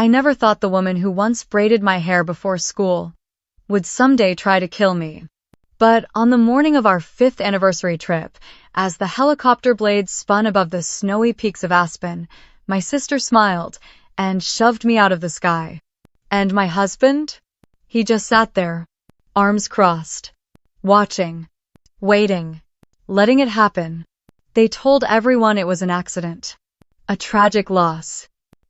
I never thought the woman who once braided my hair before school would someday try to kill me. But on the morning of our 5th anniversary trip, as the helicopter blades spun above the snowy peaks of Aspen, my sister smiled and shoved me out of the sky. And my husband? He just sat there, arms crossed, watching, waiting, letting it happen. They told everyone it was an accident, a tragic loss.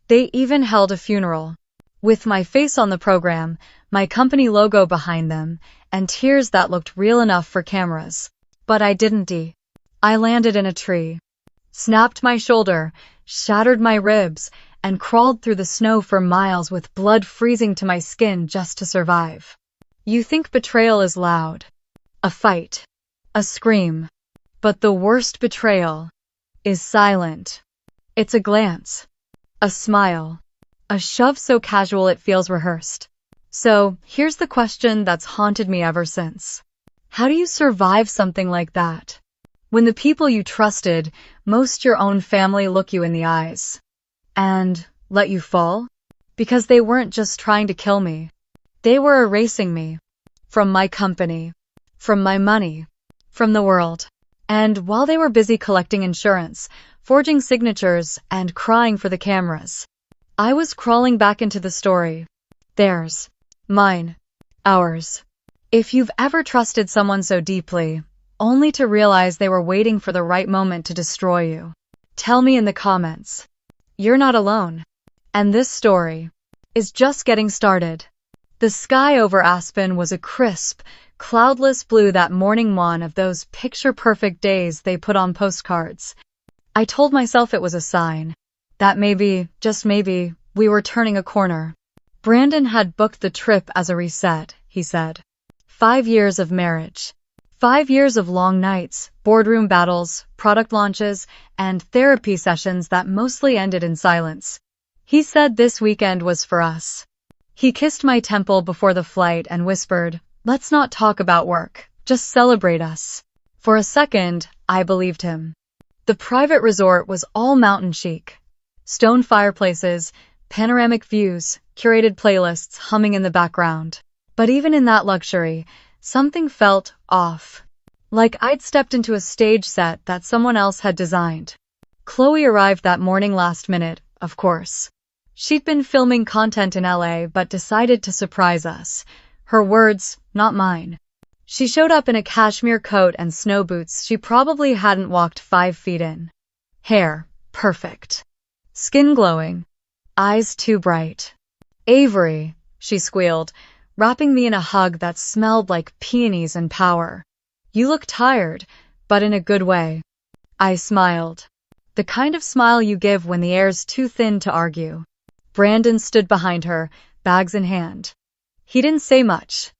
They even held a funeral, with my face on the program, my company logo behind them, and tears that looked real enough for cameras. But I didn't. I landed in a tree, snapped my shoulder, shattered my ribs, and crawled through the snow for miles with blood freezing to my skin just to survive. You think betrayal is loud, a fight, a scream. But the worst betrayal is silent. It's a glance, a smile, a shove so casual it feels rehearsed. So, here's the question that's haunted me ever since. How do you survive something like that? When the people you trusted, most your own family, look you in the eyes and let you fall? Because they weren't just trying to kill me. They were erasing me from my company, from my money, from the world. And while they were busy collecting insurance, forging signatures, and crying for the cameras, I was crawling back into the story. Theirs, mine, ours. If you've ever trusted someone so deeply, only to realize they were waiting for the right moment to destroy you, tell me in the comments. You're not alone. And this story is just getting started. The sky over Aspen was a crisp, cloudless blue that morning, one of those picture-perfect days they put on postcards. I told myself it was a sign that maybe, just maybe, we were turning a corner. Brandon had booked the trip as a reset, he said. 5 years of marriage. 5 years of long nights, boardroom battles, product launches, and therapy sessions that mostly ended in silence. He said this weekend was for us. He kissed my temple before the flight and whispered, "Let's not talk about work, just celebrate us." For a second, I believed him. The private resort was all mountain chic. Stone fireplaces, panoramic views, curated playlists humming in the background. But even in that luxury, something felt off. Like I'd stepped into a stage set that someone else had designed. Chloe arrived that morning last minute, of course. She'd been filming content in LA but decided to surprise us. Her words, not mine. She showed up in a cashmere coat and snow boots she probably hadn't walked 5 feet in. Hair, perfect. Skin glowing. Eyes too bright. "Avery," she squealed, wrapping me in a hug that smelled like peonies and power. "You look tired, but in a good way." I smiled. The kind of smile you give when the air's too thin to argue. Brandon stood behind her, bags in hand. He didn't say much.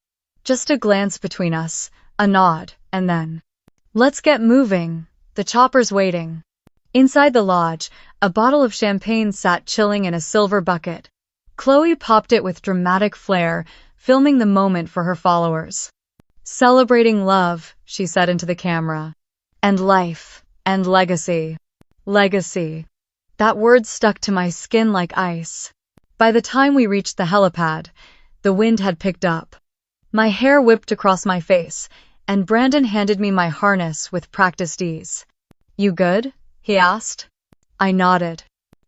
Just a glance between us, a nod, and then, "Let's get moving. The chopper's waiting." Inside the lodge, a bottle of champagne sat chilling in a silver bucket. Chloe popped it with dramatic flair, filming the moment for her followers. "Celebrating love," she said into the camera. "And life. And legacy." Legacy. That word stuck to my skin like ice. By the time we reached the helipad, the wind had picked up. My hair whipped across my face, and Brandon handed me my harness with practiced ease. "You good?" he asked. I nodded.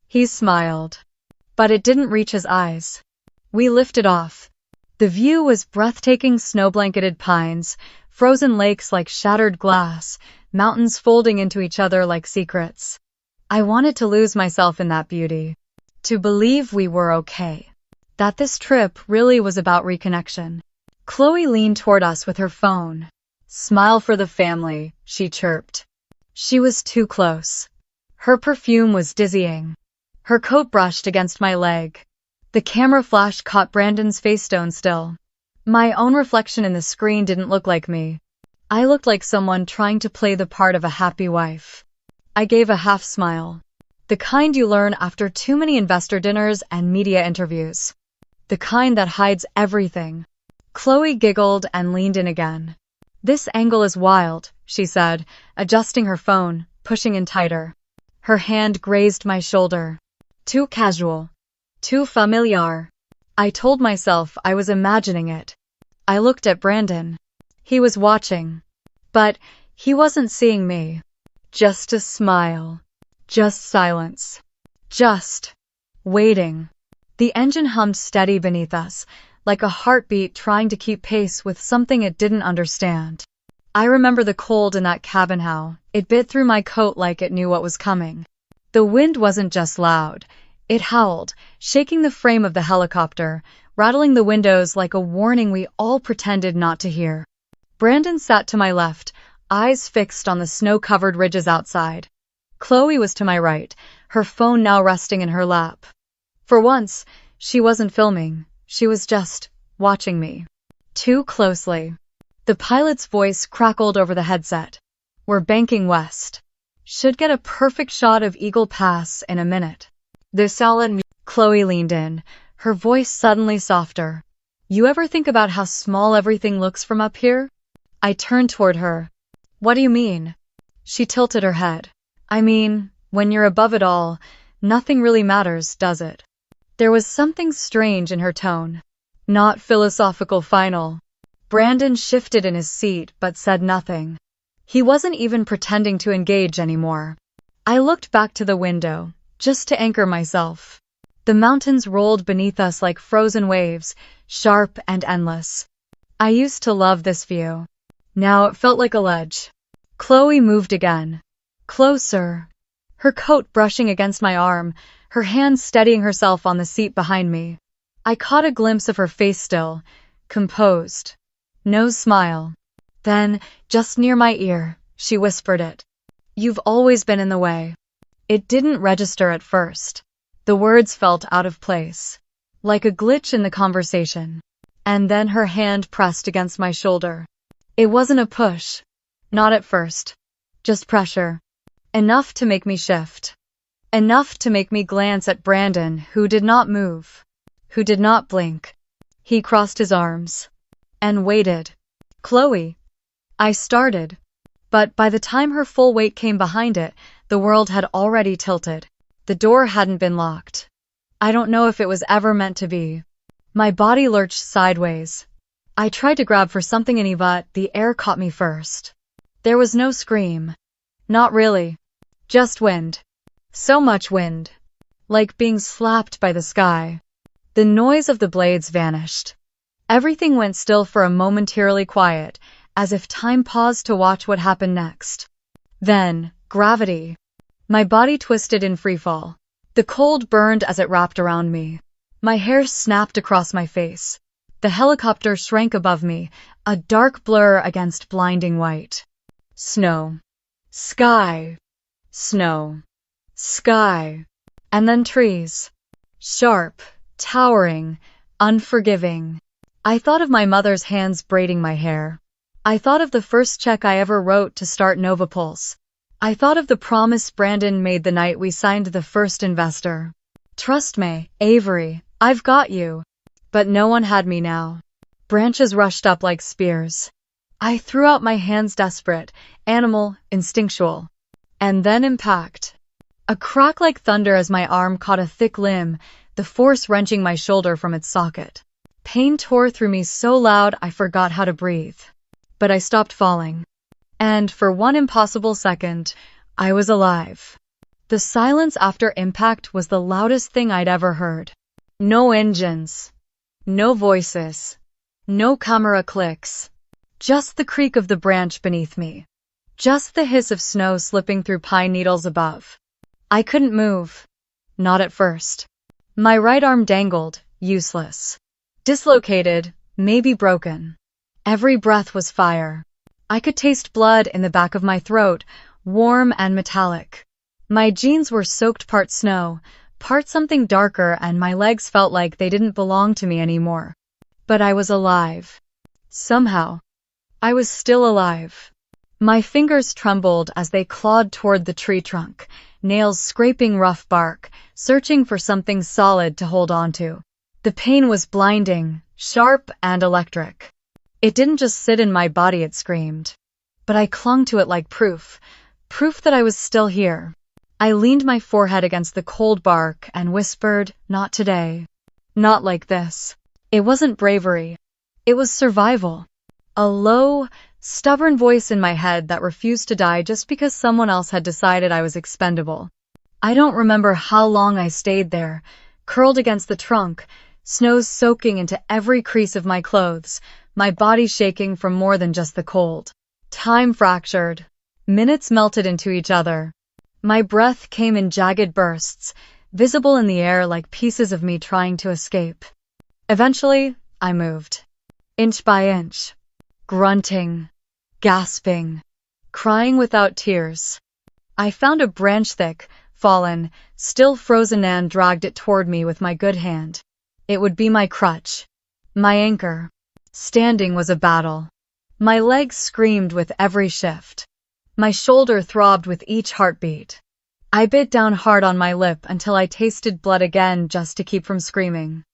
He smiled. But it didn't reach his eyes. We lifted off. The view was breathtaking: snow-blanketed pines, frozen lakes like shattered glass, mountains folding into each other like secrets. I wanted to lose myself in that beauty. To believe we were okay. That this trip really was about reconnection. Chloe leaned toward us with her phone. "Smile for the family," she chirped. She was too close. Her perfume was dizzying. Her coat brushed against my leg. The camera flash caught Brandon's face stone still. My own reflection in the screen didn't look like me. I looked like someone trying to play the part of a happy wife. I gave a half smile. The kind you learn after too many investor dinners and media interviews. The kind that hides everything. Chloe giggled and leaned in again. "This angle is wild," she said, adjusting her phone, pushing in tighter. Her hand grazed my shoulder. "Too casual." Too familiar. I told myself I was imagining it. I looked at Brandon. He was watching. But he wasn't seeing me. Just a smile. Just silence. Just waiting. The engine hummed steady beneath us, like a heartbeat trying to keep pace with something it didn't understand. I remember the cold in that cabin, how it bit through my coat like it knew what was coming. The wind wasn't just loud. It howled, shaking the frame of the helicopter, rattling the windows like a warning we all pretended not to hear. Brandon sat to my left, eyes fixed on the snow-covered ridges outside. Chloe was to my right, her phone now resting in her lap. For once, she wasn't filming. She was just watching me. Too closely. The pilot's voice crackled over the headset. We're banking west. Should get a perfect shot of Eagle Pass in a minute. Chloe leaned in, her voice suddenly softer. You ever think about how small everything looks from up here? I turned toward her. What do you mean? She tilted her head. I mean, when you're above it all, nothing really matters, does it? There was something strange in her tone. Not philosophical final. Brandon shifted in his seat but said nothing. He wasn't even pretending to engage anymore. I looked back to the window, just to anchor myself. The mountains rolled beneath us like frozen waves, sharp and endless. I used to love this view. Now it felt like a ledge. Chloe moved again. Closer. Her coat brushing against my arm, her hand steadying herself on the seat behind me. I caught a glimpse of her face still, composed. No smile. Then, just near my ear, she whispered it. You've always been in the way. It didn't register at first. The words felt out of place, like a glitch in the conversation. And then her hand pressed against my shoulder. It wasn't a push. Not at first. Just pressure. Enough to make me shift. Enough to make me glance at Brandon, who did not move. Who did not blink. He crossed his arms. And waited. Chloe. I started. But by the time her full weight came behind it, the world had already tilted. The door hadn't been locked. I don't know if it was ever meant to be. My body lurched sideways. I tried to grab for something in but the air caught me first. There was no scream. Not really. Just wind. So much wind. Like being slapped by the sky. The noise of the blades vanished. Everything went still for a momentarily quiet, as if time paused to watch what happened next. Then, gravity. My body twisted in freefall. The cold burned as it wrapped around me. My hair snapped across my face. The helicopter shrank above me, a dark blur against blinding white. Snow. Sky. Snow. Sky. And then trees. Sharp, towering, unforgiving. I thought of my mother's hands braiding my hair. I thought of the first check I ever wrote to start Novapulse. I thought of the promise Brandon made the night we signed the first investor. Trust me, Avery, I've got you. But no one had me now. Branches rushed up like spears. I threw out my hands desperate, animal, instinctual. And then impact. A crack like thunder as my arm caught a thick limb, the force wrenching my shoulder from its socket. Pain tore through me so loud I forgot how to breathe. But I stopped falling. And for one impossible second, I was alive. The silence after impact was the loudest thing I'd ever heard. No engines. No voices. No camera clicks. Just the creak of the branch beneath me. Just the hiss of snow slipping through pine needles above. I couldn't move. Not at first. My right arm dangled, useless. Dislocated, maybe broken. Every breath was fire. I could taste blood in the back of my throat, warm and metallic. My jeans were soaked part snow, part something darker, and my legs felt like they didn't belong to me anymore. But I was alive. Somehow. I was still alive. My fingers trembled as they clawed toward the tree trunk, nails scraping rough bark, searching for something solid to hold onto. The pain was blinding, sharp and electric. It didn't just sit in my body, it screamed. But I clung to it like proof that I was still here. I leaned my forehead against the cold bark and whispered, "Not today. Not like this." It wasn't bravery. It was survival. A low, stubborn voice in my head that refused to die just because someone else had decided I was expendable. I don't remember how long I stayed there, curled against the trunk, snow soaking into every crease of my clothes, my body shaking from more than just the cold. Time fractured. Minutes melted into each other. My breath came in jagged bursts, visible in the air like pieces of me trying to escape. Eventually, I moved. Inch by inch. Grunting, gasping, crying without tears. I found a branch thick, fallen, still frozen and dragged it toward me with my good hand. It would be my crutch, my anchor. Standing was a battle. My legs screamed with every shift. My shoulder throbbed with each heartbeat. I bit down hard on my lip until I tasted blood again just to keep from screaming.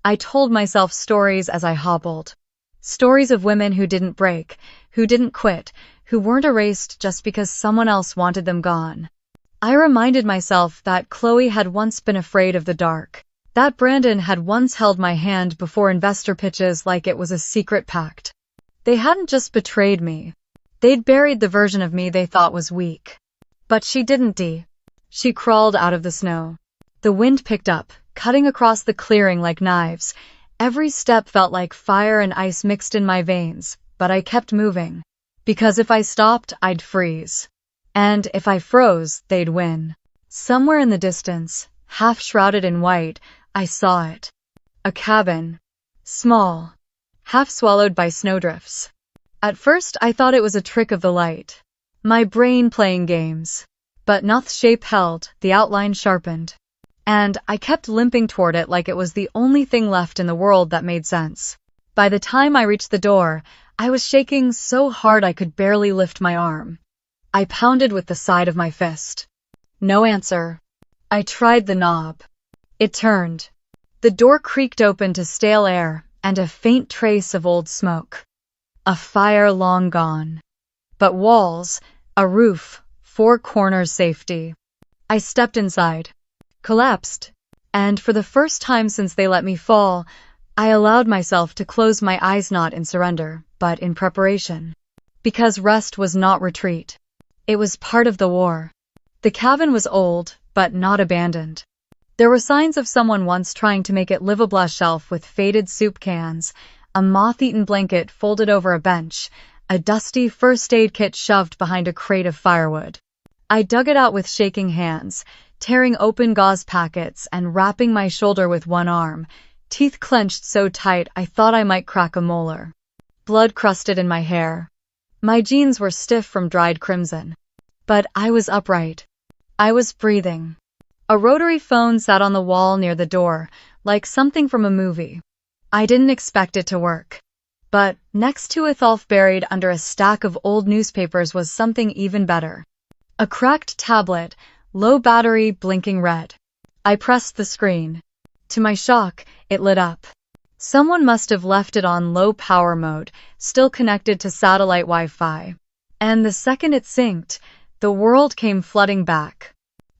I told myself stories as I hobbled. Stories of women who didn't break, who didn't quit, who weren't erased just because someone else wanted them gone. I reminded myself that Chloe had once been afraid of the dark, that Brandon had once held my hand before investor pitches like it was a secret pact. They hadn't just betrayed me. They'd buried the version of me they thought was weak. But she didn't. She crawled out of the snow. The wind picked up, cutting across the clearing like knives. Every step felt like fire and ice mixed in my veins, but I kept moving. Because if I stopped, I'd freeze. And if I froze, they'd win. Somewhere in the distance, half shrouded in white, I saw it. A cabin. Small. Half swallowed by snowdrifts. At first, I thought it was a trick of the light. My brain playing games. But not the shape held, the outline sharpened. And I kept limping toward it like it was the only thing left in the world that made sense. By the time I reached the door, I was shaking so hard I could barely lift my arm. I pounded with the side of my fist. No answer. I tried the knob. It turned. The door creaked open to stale air and a faint trace of old smoke. A fire long gone. But walls, a roof, four corners safety. I stepped inside. Collapsed, and for the first time since they let me fall, I allowed myself to close my eyes not in surrender, but in preparation. Because rest was not retreat. It was part of the war. The cabin was old, but not abandoned. There were signs of someone once trying to make it livable. A shelf with faded soup cans, a moth-eaten blanket folded over a bench, a dusty first aid kit shoved behind a crate of firewood. I dug it out with shaking hands, tearing open gauze packets and wrapping my shoulder with one arm, teeth clenched so tight I thought I might crack a molar. Blood crusted in my hair. My jeans were stiff from dried crimson. But I was upright. I was breathing. A rotary phone sat on the wall near the door, like something from a movie. I didn't expect it to work. But next to it, buried under a stack of old newspapers, was something even better. A cracked tablet, low battery, blinking red. I pressed the screen. To my shock, it lit up. Someone must have left it on low power mode, still connected to satellite Wi-Fi. And the second it synced, the world came flooding back.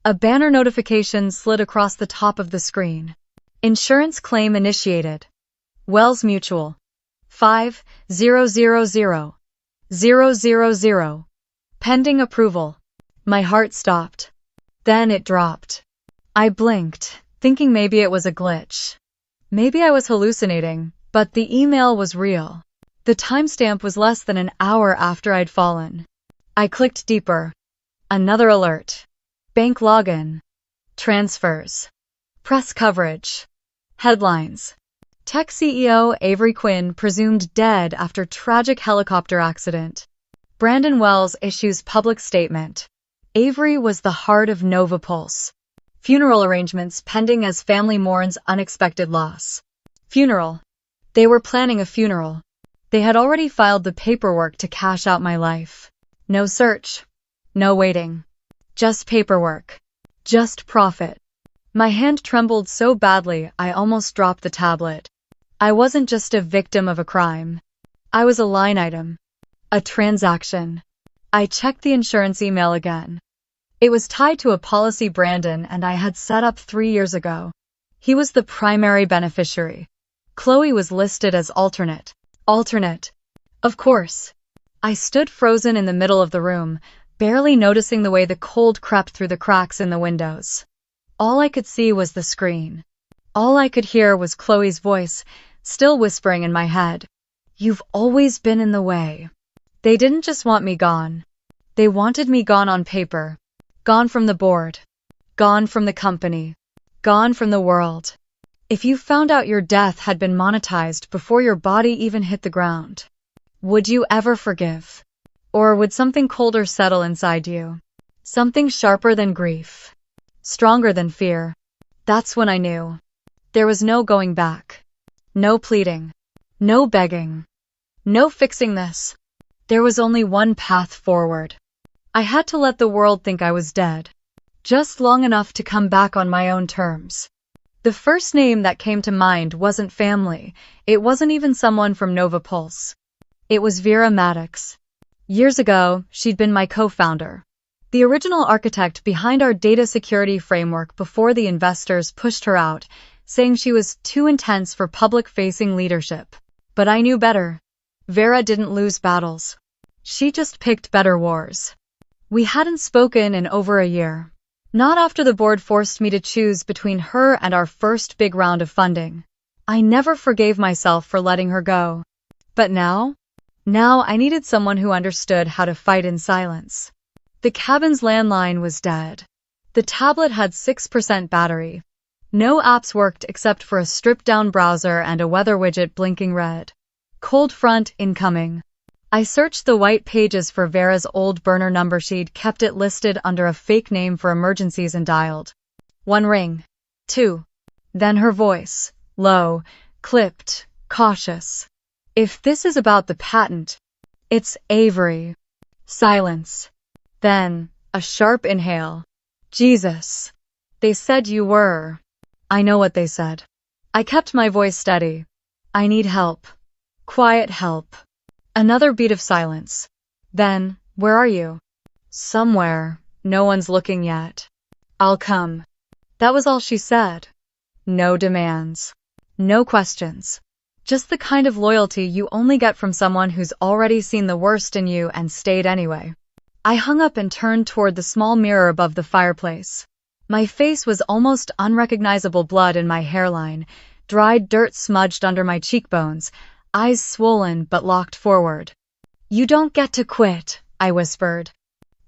A banner notification slid across the top of the screen. Insurance claim initiated. Wells Mutual. 5000000. Pending approval. My heart stopped. Then it dropped. I blinked, thinking maybe it was a glitch. Maybe I was hallucinating, but the email was real. The timestamp was less than an hour after I'd fallen. I clicked deeper. Another alert. Bank login. Transfers. Press coverage. Headlines. Tech CEO Avery Quinn presumed dead after tragic helicopter accident. Brandon Wells issues public statement. Avery was the heart of Nova Pulse. Funeral arrangements pending as family mourns unexpected loss. Funeral. They were planning a funeral. They had already filed the paperwork to cash out my life. No search. No waiting. Just paperwork. Just profit. My hand trembled so badly I almost dropped the tablet. I wasn't just a victim of a crime. I was a line item. A transaction. I checked the insurance email again. It was tied to a policy Brandon and I had set up 3 years ago. He was the primary beneficiary. Chloe was listed as alternate. Alternate. Of course. I stood frozen in the middle of the room, barely noticing the way the cold crept through the cracks in the windows. All I could see was the screen. All I could hear was Chloe's voice, still whispering in my head. You've always been in the way. They didn't just want me gone. They wanted me gone on paper. Gone from the board. Gone from the company. Gone from the world. If you found out your death had been monetized before your body even hit the ground, would you ever forgive? Or would something colder settle inside you? Something sharper than grief. Stronger than fear. That's when I knew. There was no going back. No pleading. No begging. No fixing this. There was only one path forward. I had to let the world think I was dead. Just long enough to come back on my own terms. The first name that came to mind wasn't family. It wasn't even someone from Nova Pulse. It was Vera Maddox. Years ago, she'd been my co-founder. The original architect behind our data security framework before the investors pushed her out, saying she was too intense for public-facing leadership. But I knew better. Vera didn't lose battles. She just picked better wars. We hadn't spoken in over a year. Not after the board forced me to choose between her and our first big round of funding. I never forgave myself for letting her go. But now I needed someone who understood how to fight in silence. The cabin's landline was dead. The tablet had 6% battery. No apps worked except for a stripped-down browser and a weather widget blinking red. Cold front incoming. I searched the white pages for Vera's old burner number. She'd kept it listed under a fake name for emergencies and dialed. 1 ring. 2. Then her voice. Low, clipped, cautious. If this is about the patent, it's Avery. Silence. Then, a sharp inhale. Jesus. They said you were. I know what they said. I kept my voice steady. I need help. Quiet help. Another beat of silence. Then, where are you? Somewhere. No one's looking yet. I'll come. That was all she said. No demands. No questions. Just the kind of loyalty you only get from someone who's already seen the worst in you and stayed anyway. I hung up and turned toward the small mirror above the fireplace. My face was almost unrecognizable, blood in my hairline, dried dirt smudged under my cheekbones, eyes swollen but locked forward. You don't get to quit, I whispered.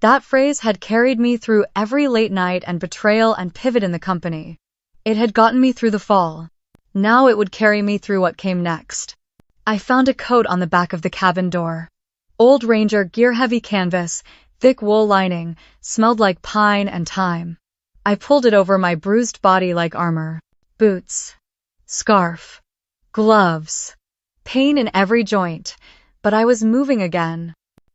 That phrase had carried me through every late night and betrayal and pivot in the company. It had gotten me through the fall. Now it would carry me through what came next. I found a coat on the back of the cabin door. Old Ranger gear-heavy canvas, thick wool lining, smelled like pine and thyme. I pulled it over my bruised body like armor. Boots. Scarf. Gloves. Pain in every joint, but I was moving again.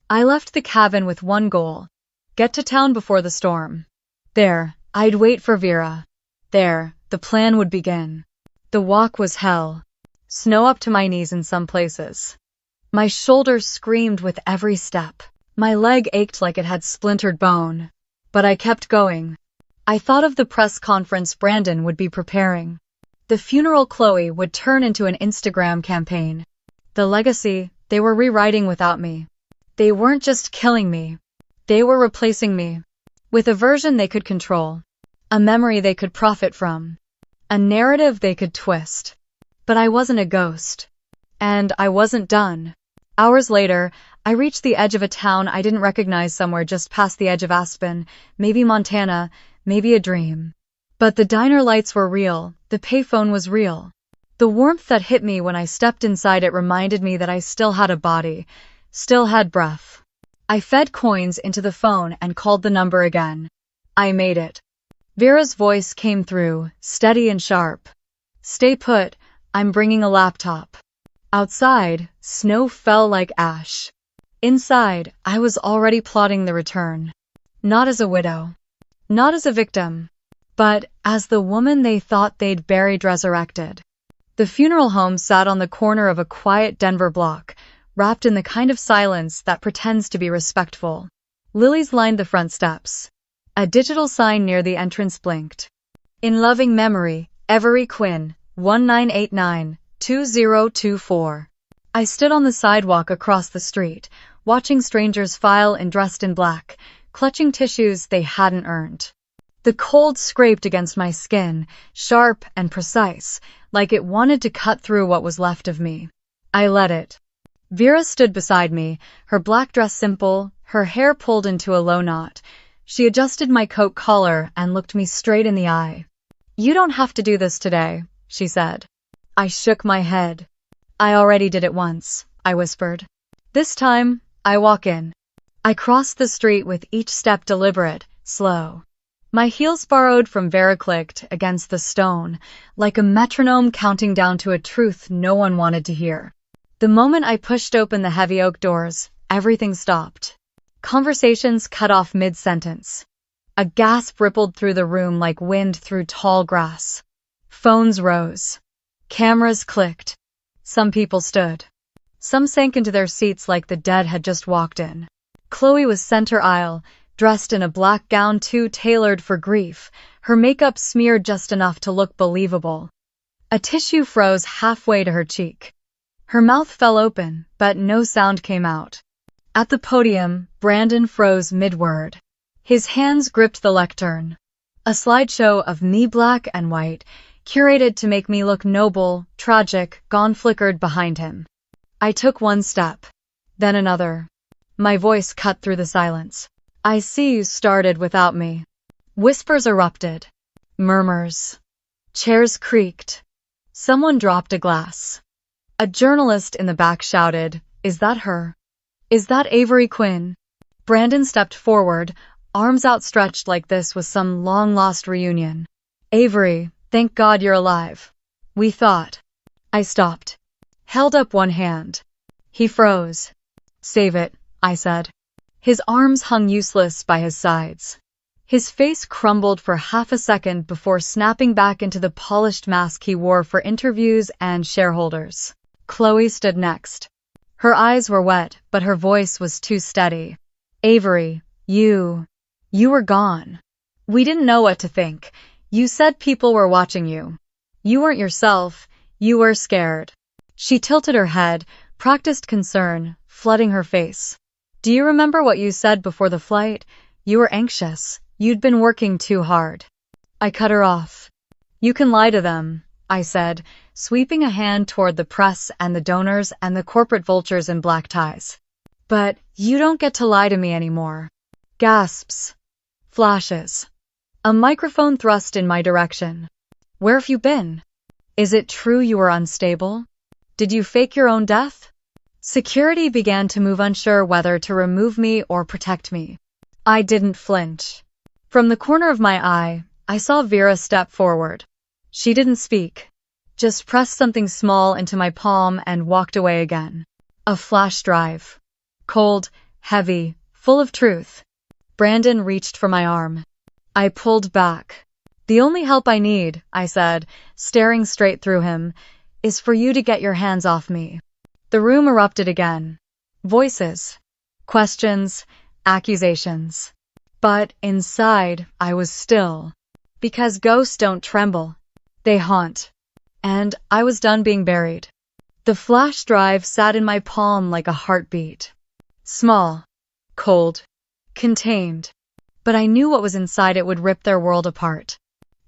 I left the cabin with one goal. Get to town before the storm. There, I'd wait for Vera. There, the plan would begin. The walk was hell. Snow up to my knees in some places. My shoulders screamed with every step. My leg ached like it had splintered bone. But I kept going. I thought of the press conference Brandon would be preparing. The funeral Chloe would turn into an Instagram campaign. The legacy they were rewriting without me. They weren't just killing me. They were replacing me with a version they could control, a memory they could profit from, a narrative they could twist. But I wasn't a ghost. And I wasn't done. Hours later, I reached the edge of a town I didn't recognize, somewhere just past the edge of Aspen, maybe Montana, maybe a dream. But the diner lights were real, the payphone was real. The warmth that hit me when I stepped inside it reminded me that I still had a body, still had breath. I fed coins into the phone and called the number again. I made it. Vera's voice came through, steady and sharp. Stay put, I'm bringing a laptop. Outside, snow fell like ash. Inside, I was already plotting the return. Not as a widow. Not as a victim. But as the woman they thought they'd buried resurrected. The funeral home sat on the corner of a quiet Denver block, wrapped in the kind of silence that pretends to be respectful. Lilies lined the front steps. A digital sign near the entrance blinked. In loving memory, Avery Quinn, 1989-2024. I stood on the sidewalk across the street, watching strangers file in dressed in black, clutching tissues they hadn't earned. The cold scraped against my skin, sharp and precise, like it wanted to cut through what was left of me. I let it. Vera stood beside me, her black dress simple, her hair pulled into a low knot. She adjusted my coat collar and looked me straight in the eye. "You don't have to do this today," she said. I shook my head. "I already did it once," I whispered. "This time, I walk in." I crossed the street with each step deliberate, slow. My heels borrowed from Vera clicked against the stone, like a metronome counting down to a truth no one wanted to hear. The moment I pushed open the heavy oak doors, everything stopped. Conversations cut off mid-sentence. A gasp rippled through the room like wind through tall grass. Phones rose. Cameras clicked. Some people stood. Some sank into their seats like the dead had just walked in. Chloe was center aisle, dressed in a black gown too tailored for grief, her makeup smeared just enough to look believable. A tissue froze halfway to her cheek. Her mouth fell open, but no sound came out. At the podium, Brandon froze mid-word. His hands gripped the lectern. A slideshow of me black and white, curated to make me look noble, tragic, gone flickered behind him. I took one step, then another. My voice cut through the silence. "I see you started without me." Whispers erupted. Murmurs. Chairs creaked. Someone dropped a glass. A journalist in the back shouted, "Is that her? Is that Avery Quinn?" Brandon stepped forward, arms outstretched like this was some long-lost reunion. "Avery, thank God you're alive. We thought." I stopped. Held up one hand. He froze. "Save it," I said. His arms hung useless by his sides. His face crumbled for half a second before snapping back into the polished mask he wore for interviews and shareholders. Chloe stood next. Her eyes were wet, but her voice was too steady. "Avery, you were gone. We didn't know what to think. You said people were watching you. You weren't yourself. You were scared." She tilted her head, practiced concern, flooding her face. "Do you remember what you said before the flight? You were anxious. You'd been working too hard." I cut her off. "You can lie to them," I said, sweeping a hand toward the press and the donors and the corporate vultures in black ties. "But you don't get to lie to me anymore." Gasps. Flashes. A microphone thrust in my direction. "Where have you been? Is it true you were unstable? Did you fake your own death?" Security began to move, unsure whether to remove me or protect me. I didn't flinch. From the corner of my eye, I saw Vera step forward. She didn't speak, just pressed something small into my palm and walked away again. A flash drive. Cold, heavy, full of truth. Brandon reached for my arm. I pulled back. "The only help I need," I said, staring straight through him, "is for you to get your hands off me." The room erupted again. Voices. Questions. Accusations. But inside, I was still. Because ghosts don't tremble. They haunt. And I was done being buried. The flash drive sat in my palm like a heartbeat. Small. Cold. Contained. But I knew what was inside it would rip their world apart.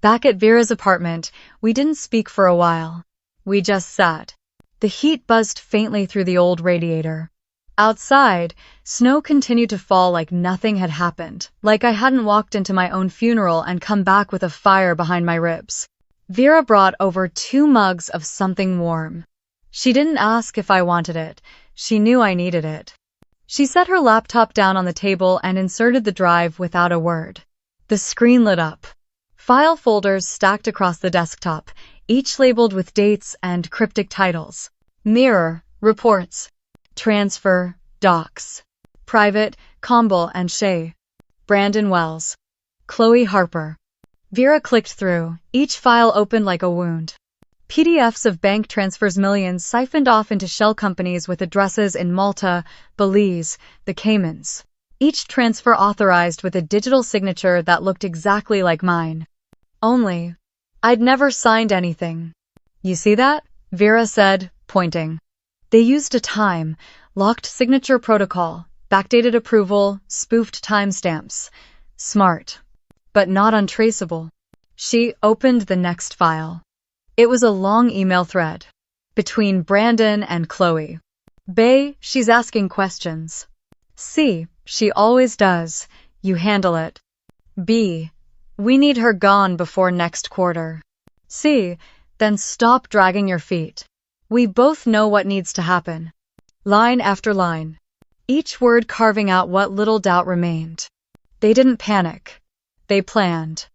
Back at Vera's apartment, we didn't speak for a while. We just sat. The heat buzzed faintly through the old radiator. Outside, snow continued to fall like nothing had happened, like I hadn't walked into my own funeral and come back with a fire behind my ribs. Vera brought over 2 mugs of something warm. She didn't ask if I wanted it. She knew I needed it. She set her laptop down on the table and inserted the drive without a word. The screen lit up. File folders stacked across the desktop, each labeled with dates and cryptic titles. Mirror, reports. Transfer, docs. Private, Comble and Shea. Brandon Wells. Chloe Harper. Vera clicked through, each file opened like a wound. PDFs of bank transfers, millions siphoned off into shell companies with addresses in Malta, Belize, the Caymans. each transfer authorized with a digital signature that looked exactly like mine. Only, I'd never signed anything. You see that? Vera said, pointing. They used a locked signature protocol, backdated approval, spoofed timestamps. Smart, but not untraceable. She opened the next file. It was a long email thread between Brandon and Chloe. Bay, she's asking questions. C, she always does. You handle it. B, we need her gone before next quarter. C, then stop dragging your feet. We both know what needs to happen. Line after line, each word carving out what little doubt remained. They didn't panic. They planned.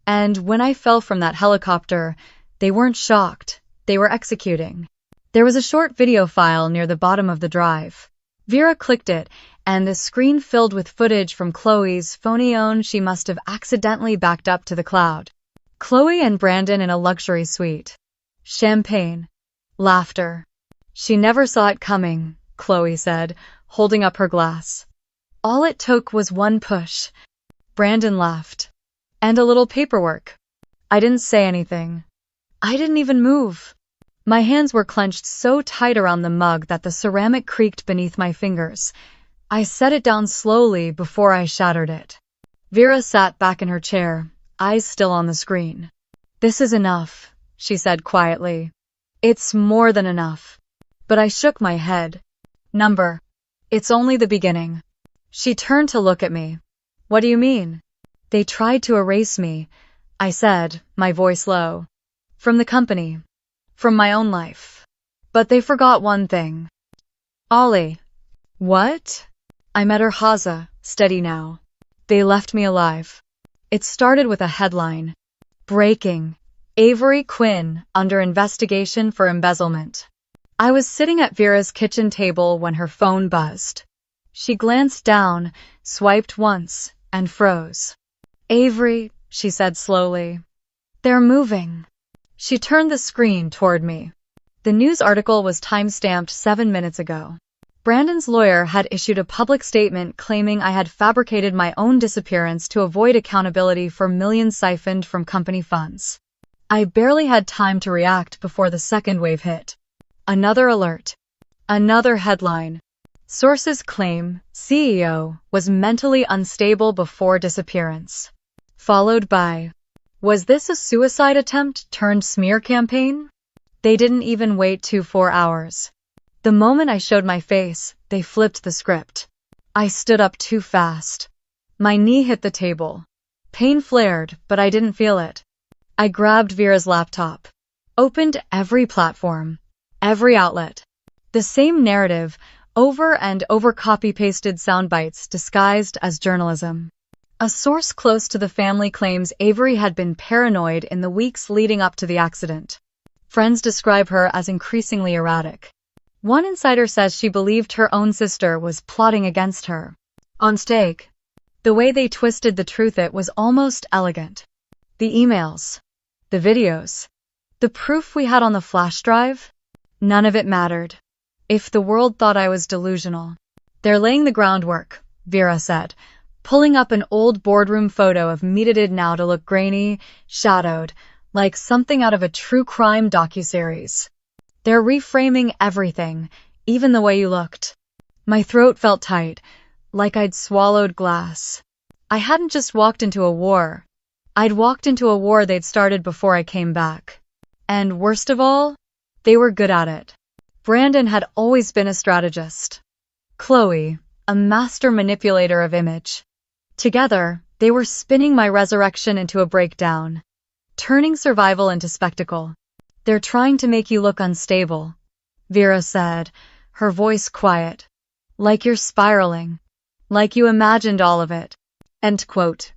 And when I fell from that helicopter, they weren't shocked. They were executing. There was a short video file near the bottom of the drive. Vera clicked it, and the screen filled with footage from Chloe's phone she must have accidentally backed up to the cloud. Chloe and Brandon in a luxury suite. Champagne. Laughter. She never saw it coming, Chloe said, holding up her glass. All it took was one push. Brandon laughed. And a little paperwork. I didn't say anything. I didn't even move. My hands were clenched so tight around the mug that the ceramic creaked beneath my fingers. I set it down slowly before I shattered it. Vera sat back in her chair, eyes still on the screen. This is enough, she said quietly. It's more than enough. But I shook my head. Number. It's only the beginning. She turned to look at me. What do you mean? They tried to erase me, I said, my voice low. From the company. From my own life. But they forgot one thing. Ollie. What? I met her Haza, steady now. They left me alive. It started with a headline. Breaking. Avery Quinn under investigation for embezzlement. I was sitting at Vera's kitchen table when her phone buzzed. She glanced down, swiped once, and froze. Avery, she said slowly. They're moving. She turned the screen toward me. The news article was time-stamped 7 minutes ago. Brandon's lawyer had issued a public statement claiming I had fabricated my own disappearance to avoid accountability for millions siphoned from company funds. I barely had time to react before the second wave hit. Another alert. Another headline. Sources claim CEO was mentally unstable before disappearance. Followed by, was this a suicide attempt turned smear campaign? They didn't even wait 4 hours. The moment I showed my face, they flipped the script. I stood up too fast. My knee hit the table. Pain flared, but I didn't feel it. I grabbed Vera's laptop. Opened every platform. Every outlet. The same narrative, over and over copy-pasted sound bites disguised as journalism. A source close to the family claims Avery had been paranoid in the weeks leading up to the accident. Friends describe her as increasingly erratic. One insider says she believed her own sister was plotting against her. On stake. The way they twisted the truth it was almost elegant. The emails. The videos. The proof we had on the flash drive. None of it mattered. If the world thought I was delusional. They're laying the groundwork, Vera said, pulling up an old boardroom photo of me edited now to look grainy, shadowed, like something out of a true crime docuseries. They're reframing everything, even the way you looked. My throat felt tight, like I'd swallowed glass. I hadn't just walked into a war. I'd walked into a war they'd started before I came back. And worst of all, they were good at it. Brandon had always been a strategist. Chloe, a master manipulator of image. Together, they were spinning my resurrection into a breakdown, turning survival into spectacle. They're trying to make you look unstable, Vera said, her voice quiet. Like you're spiraling. Like you imagined all of it. End quote.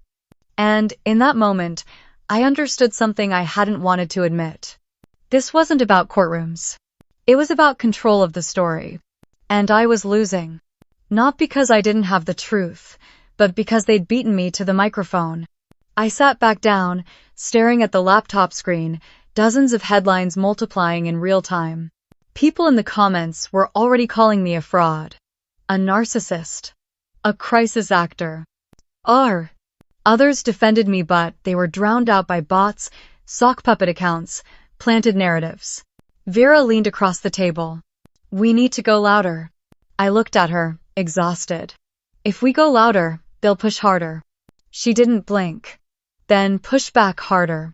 And in that moment, I understood something I hadn't wanted to admit. This wasn't about courtrooms. It was about control of the story. And I was losing. Not because I didn't have the truth, but because they'd beaten me to the microphone. I sat back down, staring at the laptop screen, dozens of headlines multiplying in real time. People in the comments were already calling me a fraud, a narcissist, a crisis actor. R. Others defended me, but they were drowned out by bots, sock puppet accounts, planted narratives. Vera leaned across the table. We need to go louder. I looked at her, exhausted. If we go louder, they'll push harder. She didn't blink. Then push back harder.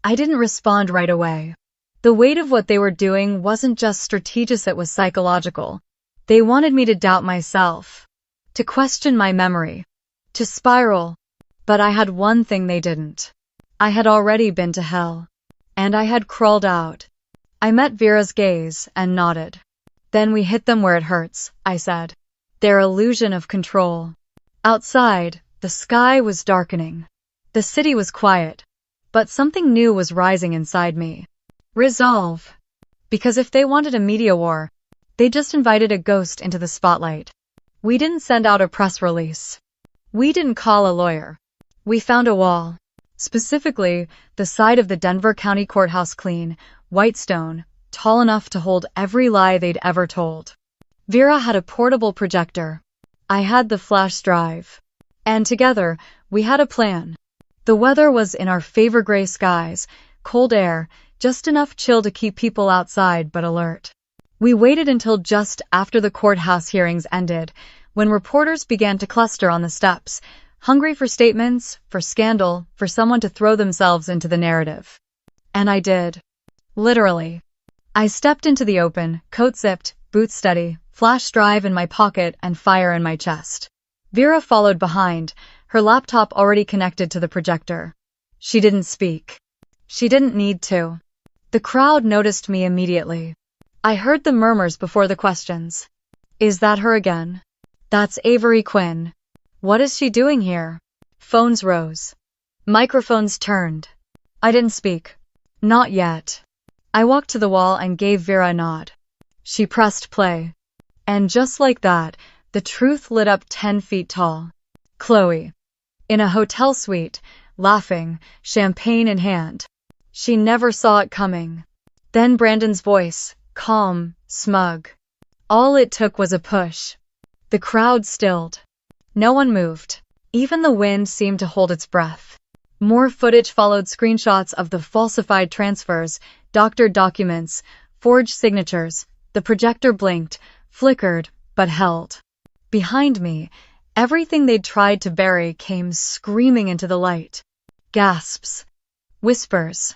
I didn't respond right away. The weight of what they were doing wasn't just strategic, it was psychological. They wanted me to doubt myself, to question my memory, to spiral. But I had one thing they didn't. I had already been to hell. And I had crawled out. I met Vera's gaze and nodded. Then we hit them where it hurts, I said. Their illusion of control. Outside, the sky was darkening. The city was quiet. But something new was rising inside me. Resolve. Because if they wanted a media war, they just invited a ghost into the spotlight. We didn't send out a press release. We didn't call a lawyer. We found a wall. Specifically, the side of the Denver County Courthouse, clean, white stone, tall enough to hold every lie they'd ever told. Vera had a portable projector. I had the flash drive. And together, we had a plan. The weather was in our favor: gray skies, cold air, just enough chill to keep people outside but alert. We waited until just after the courthouse hearings ended, when reporters began to cluster on the steps, hungry for statements, for scandal, for someone to throw themselves into the narrative. And I did. Literally. I stepped into the open, coat zipped, boots steady, flash drive in my pocket and fire in my chest. Vera followed behind, her laptop already connected to the projector. She didn't speak. She didn't need to. The crowd noticed me immediately. I heard the murmurs before the questions. Is that her again? That's Avery Quinn. What is she doing here? Phones rose. Microphones turned. I didn't speak. Not yet. I walked to the wall and gave Vera a nod. She pressed play. And just like that, the truth lit up 10 feet tall. Chloe. In a hotel suite, laughing, champagne in hand. She never saw it coming. Then Brandon's voice, calm, smug. All it took was a push. The crowd stilled. No one moved. Even the wind seemed to hold its breath. More footage followed, screenshots of the falsified transfers, doctored documents, forged signatures. The projector blinked, flickered, but held. Behind me, everything they'd tried to bury came screaming into the light. Gasps. Whispers.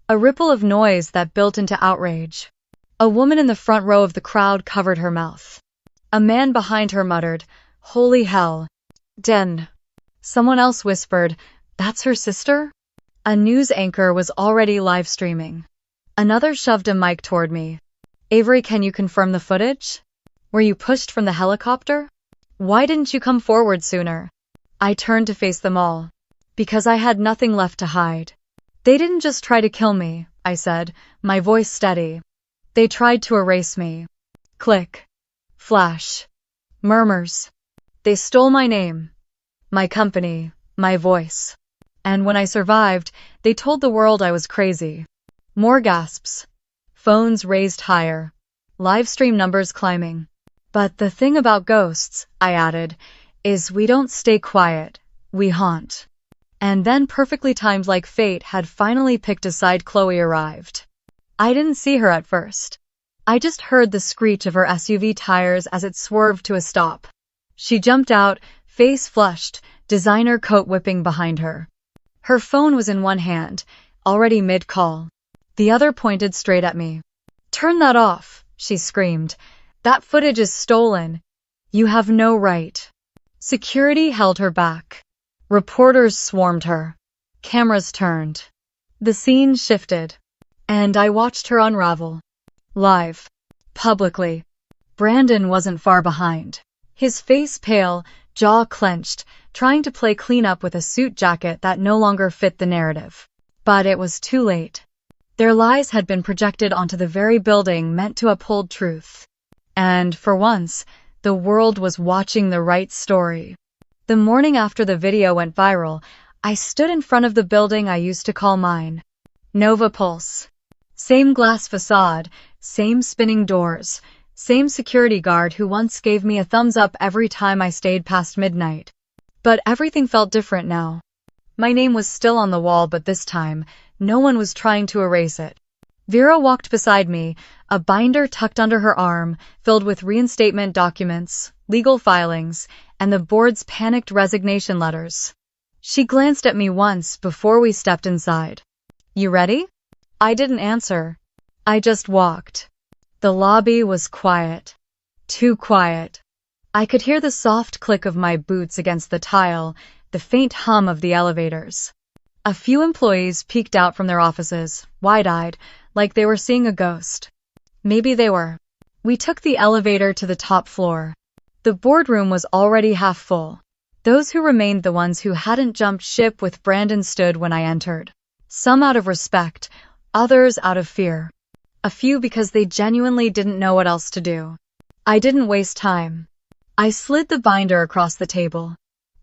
A ripple of noise that built into outrage. A woman in the front row of the crowd covered her mouth. A man behind her muttered, "Holy hell." Den. Someone else whispered, "That's her sister?" A news anchor was already live streaming. Another shoved a mic toward me. "Avery, can you confirm the footage? Were you pushed from the helicopter? Why didn't you come forward sooner?" I turned to face them all. Because I had nothing left to hide. They didn't just try to kill me, I said, my voice steady. They tried to erase me. Click. Flash. Murmurs. They stole my name, my company, my voice. And when I survived, they told the world I was crazy. More gasps. Phones raised higher. Live stream numbers climbing. But the thing about ghosts, I added, is we don't stay quiet, we haunt. And then, perfectly timed like fate had finally picked a side, Chloe arrived. I didn't see her at first. I just heard the screech of her SUV tires as it swerved to a stop. She jumped out, face flushed, designer coat whipping behind her. Her phone was in one hand, already mid-call. The other pointed straight at me. "Turn that off," she screamed. "That footage is stolen. You have no right." Security held her back. Reporters swarmed her. Cameras turned. The scene shifted. And I watched her unravel. Live. Publicly. Brandon wasn't far behind. His face pale, jaw clenched, trying to play cleanup with a suit jacket that no longer fit the narrative. But it was too late. Their lies had been projected onto the very building meant to uphold truth. And, for once, the world was watching the right story. The morning after the video went viral, I stood in front of the building I used to call mine. Nova Pulse. Same glass facade, same spinning doors, Same security guard who once gave me a thumbs up every time I stayed past midnight. But everything felt different now. My name was still on the wall, but this time, no one was trying to erase it. Vera walked beside me, a binder tucked under her arm, filled with reinstatement documents, legal filings, and the board's panicked resignation letters. She glanced at me once before we stepped inside. "You ready?" I didn't answer. I just walked. The lobby was quiet. Too quiet. I could hear the soft click of my boots against the tile, the faint hum of the elevators. A few employees peeked out from their offices, wide-eyed, like they were seeing a ghost. Maybe they were. We took the elevator to the top floor. The boardroom was already half full. Those who remained, the ones who hadn't jumped ship with Brandon, stood when I entered. Some out of respect, others out of fear. A few because they genuinely didn't know what else to do. I didn't waste time. I slid the binder across the table.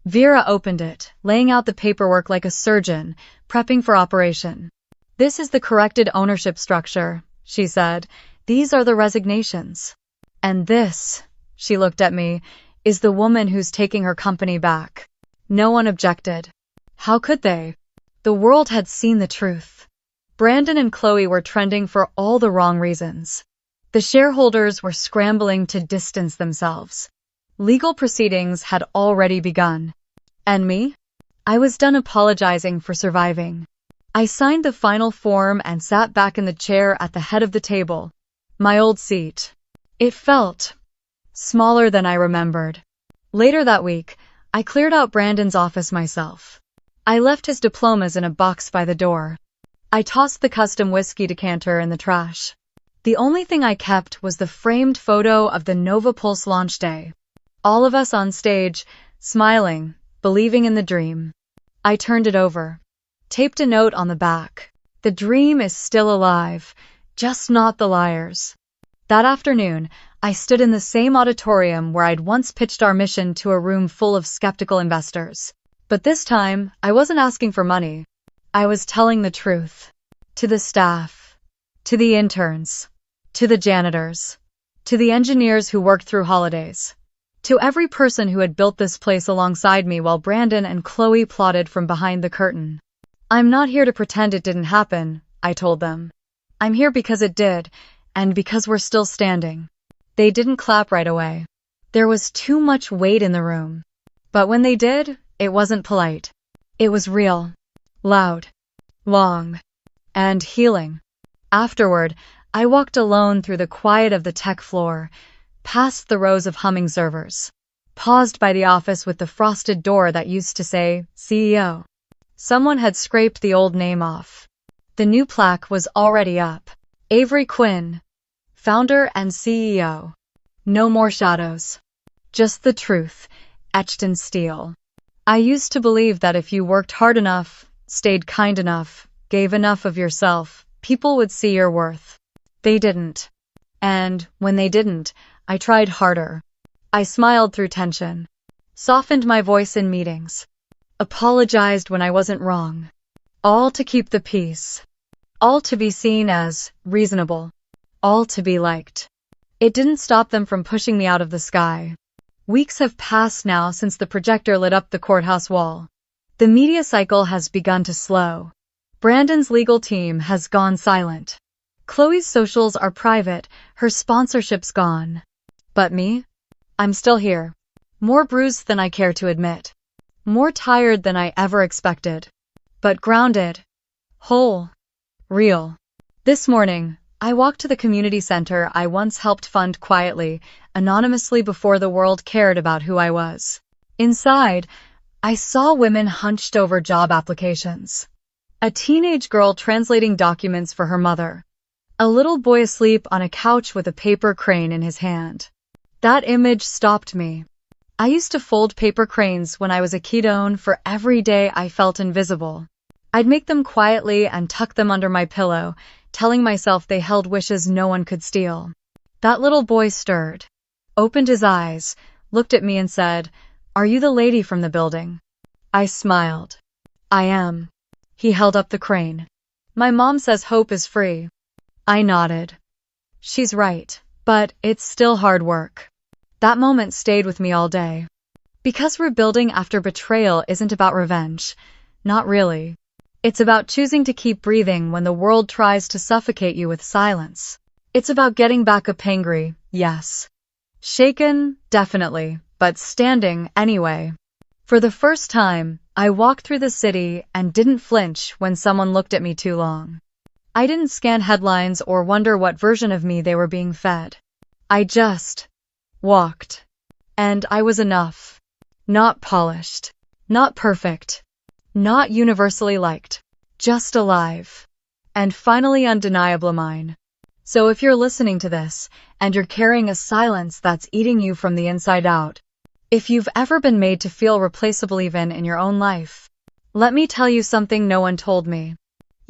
Vera opened it, laying out the paperwork like a surgeon, prepping for operation. "This is the corrected ownership structure," she said. "These are the resignations. And this," she looked at me, "is the woman who's taking her company back." No one objected. How could they? The world had seen the truth. Brandon and Chloe were trending for all the wrong reasons. The shareholders were scrambling to distance themselves. Legal proceedings had already begun. And me? I was done apologizing for surviving. I signed the final form and sat back in the chair at the head of the table. My old seat. It felt smaller than I remembered. Later that week, I cleared out Brandon's office myself. I left his diplomas in a box by the door. I tossed the custom whiskey decanter in the trash. The only thing I kept was the framed photo of the Nova Pulse launch day. All of us on stage, smiling, believing in the dream. I turned it over. Taped a note on the back. "The dream is still alive, just not the liars." That afternoon, I stood in the same auditorium where I'd once pitched our mission to a room full of skeptical investors. But this time, I wasn't asking for money. I was telling the truth. To the staff. To the interns. To the janitors. To the engineers who worked through holidays. To every person who had built this place alongside me while Brandon and Chloe plotted from behind the curtain. "I'm not here to pretend it didn't happen," I told them. "I'm here because it did, and because we're still standing." They didn't clap right away. There was too much weight in the room. But when they did, it wasn't polite. It was real. Loud. Long. And healing. Afterward, I walked alone through the quiet of the tech floor, past the rows of humming servers, paused by the office with the frosted door that used to say, CEO. Someone had scraped the old name off. The new plaque was already up. Avery Quinn, founder and CEO. No more shadows. Just the truth, etched in steel. I used to believe that if you worked hard enough, stayed kind enough, gave enough of yourself, people would see your worth. They didn't. And when they didn't, I tried harder. I smiled through tension, softened my voice in meetings, apologized when I wasn't wrong. All to keep the peace. All to be seen as reasonable. All to be liked. It didn't stop them from pushing me out of the sky. Weeks have passed now since the projector lit up the courthouse wall. The media cycle has begun to slow. Brandon's legal team has gone silent. Chloe's socials are private, her sponsorship's gone. But me? I'm still here. More bruised than I care to admit. More tired than I ever expected. But grounded. Whole. Real. This morning, I walked to the community center I once helped fund quietly, anonymously before the world cared about who I was. Inside, I saw women hunched over job applications. A teenage girl translating documents for her mother. A little boy asleep on a couch with a paper crane in his hand. That image stopped me. I used to fold paper cranes when I was a kiddo for every day I felt invisible. I'd make them quietly and tuck them under my pillow, telling myself they held wishes no one could steal. That little boy stirred, opened his eyes, looked at me and said, "Are you the lady from the building?" I smiled. "I am." He held up the crane. "My mom says hope is free." I nodded. "She's right, But it's still hard work. That moment stayed with me all day. Because rebuilding after betrayal isn't about revenge. Not really. It's about choosing to keep breathing when the world tries to suffocate you with silence. It's about getting back up angry, yes. Shaken, definitely, but standing anyway. For the first time, I walked through the city and didn't flinch when someone looked at me too long. I didn't scan headlines or wonder what version of me they were being fed. I just walked. And I was enough. Not polished. Not perfect. Not universally liked. Just alive. And finally undeniably mine. So if you're listening to this, and you're carrying a silence that's eating you from the inside out, if you've ever been made to feel replaceable even in your own life, let me tell you something no one told me.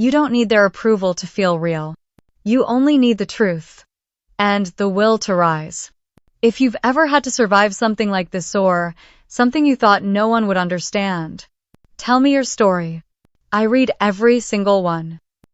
You don't need their approval to feel real. You only need the truth. And the will to rise. If you've ever had to survive something like this or something you thought no one would understand, tell me your story. I read every single one.